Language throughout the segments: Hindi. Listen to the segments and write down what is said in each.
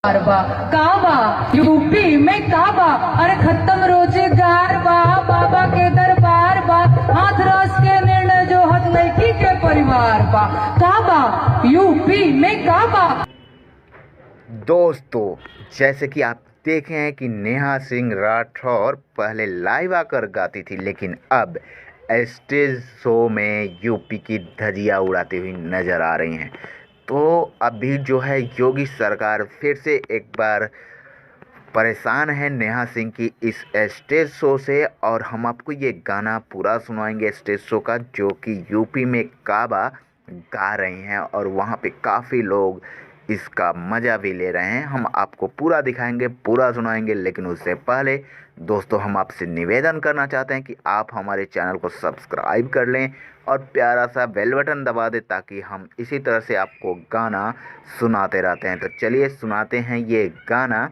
बा काबा यूपी में काबा, अरे खत्म रोजगार बा, बाबा के दरबार बा, हाथरस के निर्णय जो हद लड़की के परिवार बा, काबा यूपी में काबा। दोस्तों, जैसे कि आप देखे हैं कि नेहा सिंह राठौर पहले लाइव आकर गाती थी, लेकिन अब स्टेज शो में यूपी की धजिया उड़ाती हुई नजर आ रही हैं। तो अभी जो है योगी सरकार फिर से एक बार परेशान है नेहा सिंह की इस स्टेज शो से, और हम आपको ये गाना पूरा सुनाएंगे स्टेज शो का, जो कि यूपी में काबा गा रही हैं और वहाँ पे काफ़ी लोग इसका मज़ा भी ले रहे हैं। हम आपको पूरा दिखाएंगे, पूरा सुनाएंगे, लेकिन उससे पहले दोस्तों हम आपसे निवेदन करना चाहते हैं कि आप हमारे चैनल को सब्सक्राइब कर लें और प्यारा सा बेल बटन दबा दें, ताकि हम इसी तरह से आपको गाना सुनाते रहते हैं। तो चलिए सुनाते हैं ये गाना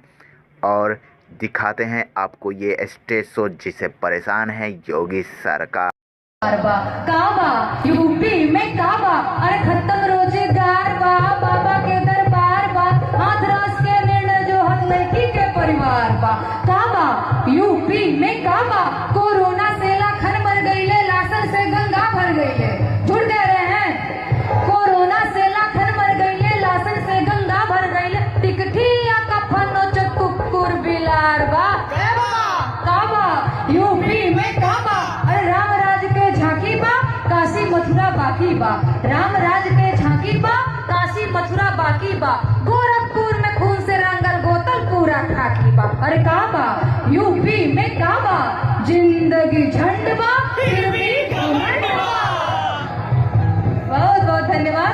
और दिखाते हैं आपको ये स्टेज शो जिसे परेशान है योगी सरकार। काबा यूपी में काबा, अरे खत्म रोजगार बा, बाबा के दरबार बा, हाथरस के निर्णय जो हद लड़की के परिवार बा, काबा यूपी में काबा। कोरोना से लाखन मर गईले, लाशन से गंगा भर गईले, जुड़ गए रहे हैं। कोरोना से लाखन मर गईले, लाशन से गंगा भर गईले, टिकठिया कफनो चकुकुर बिलार बा, काबा यूपी में काबा। अरे राम राज के झांकी बा, काशी मथुरा बाकी बा, राम राज के झांकी बा, काशी मथुरा बाकी बा, गोरखपुर में खून से रंगल गोतल पूरा खाकी बा। अरे काबा यूपी में काबा, जिंदगी झंड बा,